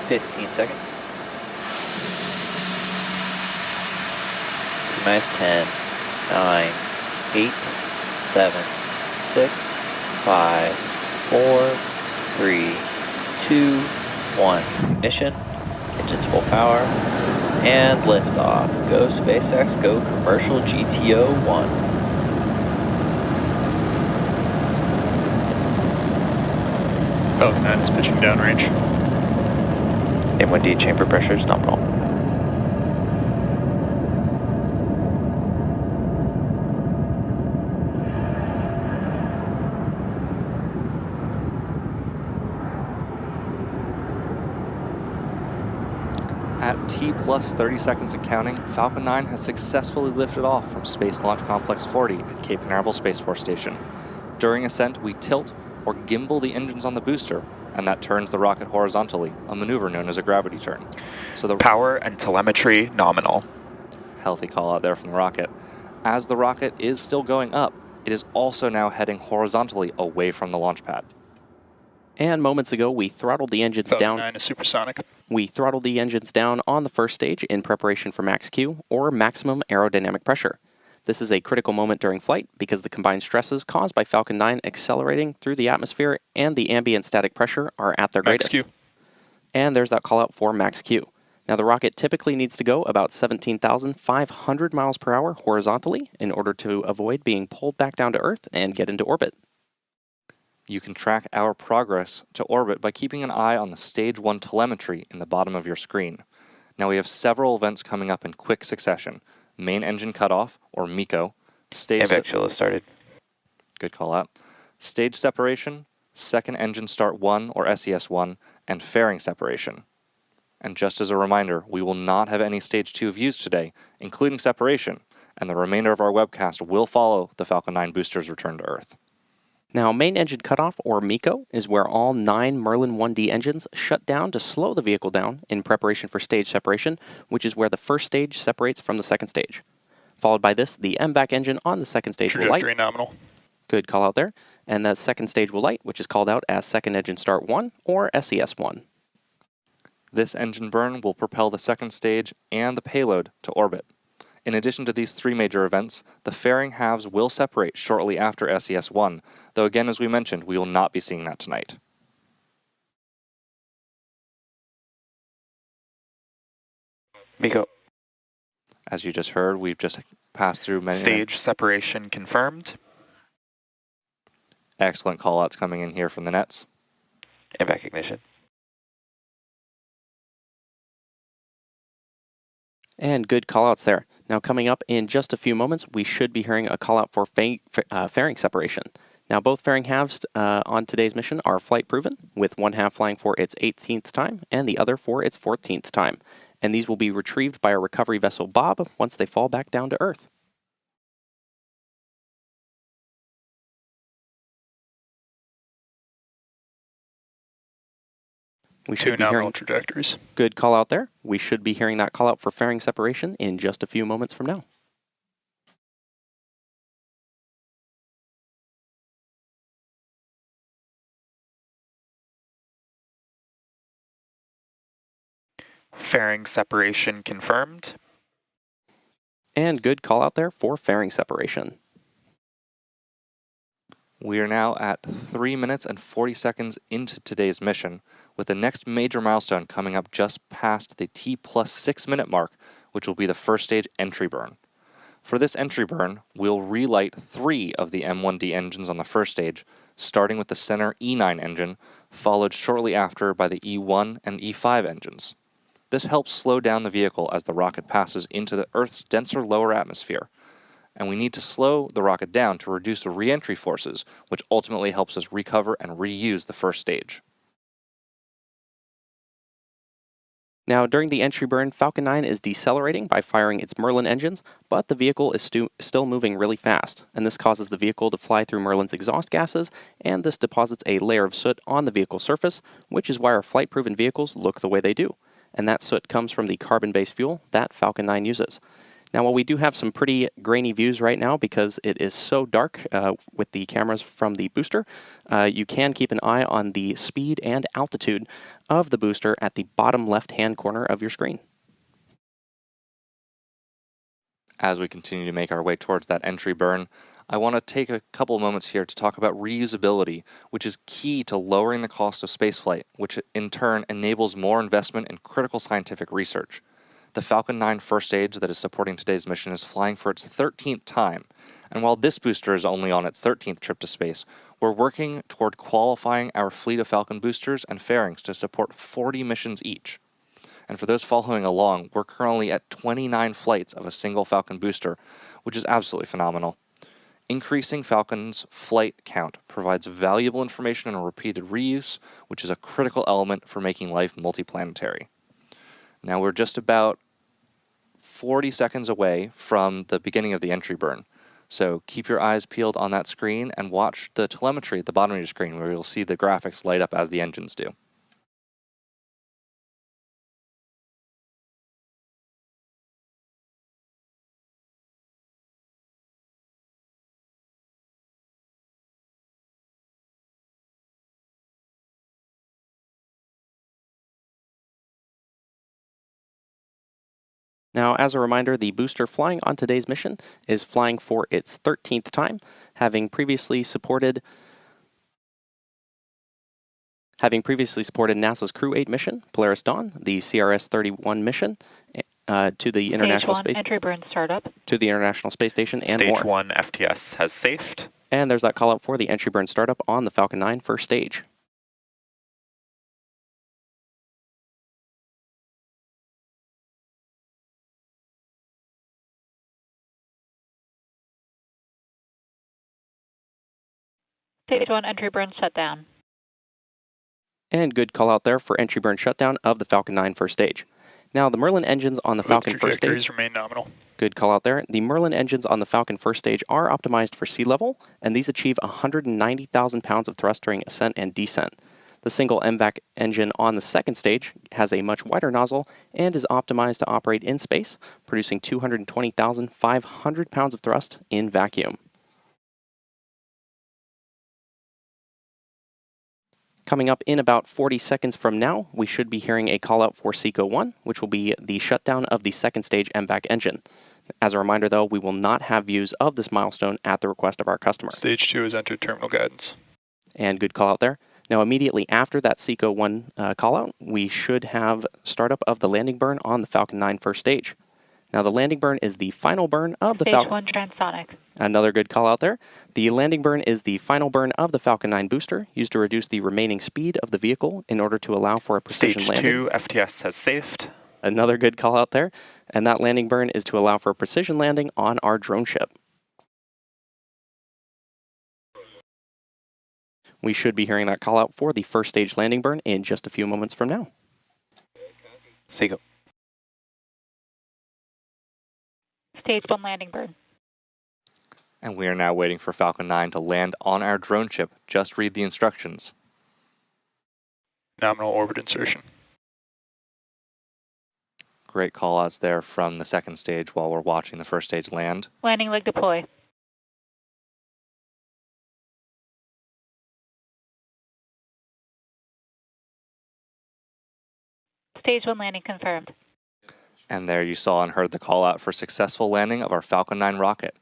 15 seconds. Minus 10, 9, 8, 7, 6, 5, 4, 3, 2, 1. Ignition, engines full power, and liftoff. Go SpaceX, go commercial GTO-1. Falcon 9 is pitching downrange. M1D chamber pressure is nominal. At T plus 30 seconds and counting, Falcon 9 has successfully lifted off from Space Launch Complex 40 at Cape Canaveral Space Force Station. During ascent, we tilt or gimbal the engines on the booster, and that turns the rocket horizontally, a maneuver known as a gravity turn. So the power and telemetry nominal. Healthy call out there from the rocket. As the rocket is still going up, it is also now heading horizontally away from the launch pad. And moments ago, we throttled the engines Falcon down. 9 is supersonic. We throttled the engines down on the first stage in preparation for max Q, or maximum aerodynamic pressure. This is a critical moment during flight because the combined stresses caused by Falcon 9 accelerating through the atmosphere and the ambient static pressure are at their greatest. Max Q. And there's that call out for max Q. Now the rocket typically needs to go about 17,500 miles per hour horizontally in order to avoid being pulled back down to Earth and get into orbit. You can track our progress to orbit by keeping an eye on the Stage 1 telemetry in the bottom of your screen. Now we have several events coming up in quick succession. Main engine cutoff, or MECO. AMVAC chill has started. Good call out. Stage separation, second engine start 1, or SES-1, and fairing separation. And just as a reminder, we will not have any Stage 2 views today, including separation, and the remainder of our webcast will follow the Falcon 9 booster's return to Earth. Now, main engine cutoff, or MECO, is where all 9 Merlin 1D engines shut down to slow the vehicle down in preparation for stage separation, which is where the first stage separates from the second stage. Followed by this, the MVAC engine on the second stage will light. Trajectory nominal. Good call out there. And the second stage will light, which is called out as second engine start 1, or SES-1. This engine burn will propel the second stage and the payload to orbit. In addition to these 3 major events, the fairing halves will separate shortly after SES-1, though again, as we mentioned, we will not be seeing that tonight. MECO. As you just heard, we've just passed through many... Stage separation confirmed. Excellent call-outs coming in here from the nets. AMVAC ignition. And good call-outs there. Now coming up in just a few moments, we should be hearing a call-out for fairing separation. Now both fairing halves on today's mission are flight proven, with one half flying for its 18th time and the other for its 14th time. And these will be retrieved by our recovery vessel Bob once they fall back down to Earth. We should be hearing trajectories. Good call out there. We should be hearing that call out for fairing separation in just a few moments from now. Fairing separation confirmed. And good call out there for fairing separation. We are now at 3 minutes and 40 seconds into today's mission, with the next major milestone coming up just past the T plus 6 minute mark, which will be the first stage entry burn. For this entry burn, we'll relight 3 of the M1D engines on the first stage, starting with the center E9 engine, followed shortly after by the E1 and E5 engines. This helps slow down the vehicle as the rocket passes into the Earth's denser lower atmosphere. And we need to slow the rocket down to reduce the re-entry forces, which ultimately helps us recover and reuse the first stage. Now, during the entry burn, Falcon 9 is decelerating by firing its Merlin engines, but the vehicle is still moving really fast, and this causes the vehicle to fly through Merlin's exhaust gases, and this deposits a layer of soot on the vehicle surface, which is why our flight-proven vehicles look the way they do. And that soot comes from the carbon-based fuel that Falcon 9 uses. Now, while we do have some pretty grainy views right now because it is so dark with the cameras from the booster, you can keep an eye on the speed and altitude of the booster at the bottom left-hand corner of your screen. As we continue to make our way towards that entry burn, I want to take a couple moments here to talk about reusability, which is key to lowering the cost of spaceflight, which in turn enables more investment in critical scientific research. The Falcon 9 first stage that is supporting today's mission is flying for its 13th time, and while this booster is only on its 13th trip to space, we're working toward qualifying our fleet of Falcon boosters and fairings to support 40 missions each. And for those following along, we're currently at 29 flights of a single Falcon booster, which is absolutely phenomenal. Increasing Falcon's flight count provides valuable information and repeated reuse, which is a critical element for making life multiplanetary. Now we're just about 40 seconds away from the beginning of the entry burn. So keep your eyes peeled on that screen and watch the telemetry at the bottom of your screen where you'll see the graphics light up as the engines do. Now, as a reminder, the booster flying on today's mission is flying for its 13th time, having previously supported NASA's Crew 8 mission, Polaris Dawn, the CRS-31 mission to the International Space entry burn startup to the International Space Station, and Stage more. 1 FTS has safed. And there's that call out for the entry burn startup on the Falcon 9 first stage. Stage 1 entry burn shutdown. And good call out there for entry burn shutdown of the Falcon 9 first stage. Now, the Merlin engines on the Falcon first stage. Remain nominal. Good call out there. The Merlin engines on the Falcon first stage are optimized for sea level, and these achieve 190,000 pounds of thrust during ascent and descent. The single MVAC engine on the second stage has a much wider nozzle and is optimized to operate in space, producing 220,500 pounds of thrust in vacuum. Coming up in about 40 seconds from now, we should be hearing a call out for SECO-1, which will be the shutdown of the second stage MVAC engine. As a reminder, though, we will not have views of this milestone at the request of our customer. Stage 2 has entered terminal guidance. And good call out there. Now, immediately after that SECO-1 call out, we should have startup of the landing burn on the Falcon 9 first stage. Now, the landing burn is the final burn of the Falcon. Stage 1 transonic. Another good call out there. The landing burn is the final burn of the Falcon 9 booster, used to reduce the remaining speed of the vehicle in order to allow for a precision landing. Stage 2 FTS has safed. Another good call out there. And that landing burn is to allow for a precision landing on our drone ship. We should be hearing that call out for the first stage landing burn in just a few moments from now. SECO. Stage 1 landing burn. And we are now waiting for Falcon 9 to land on our drone ship. Just read the instructions. Nominal orbit insertion. Great call-outs there from the second stage while we're watching the first stage land. Landing leg deploy. Stage 1 landing confirmed. And there you saw and heard the call-out for successful landing of our Falcon 9 rocket.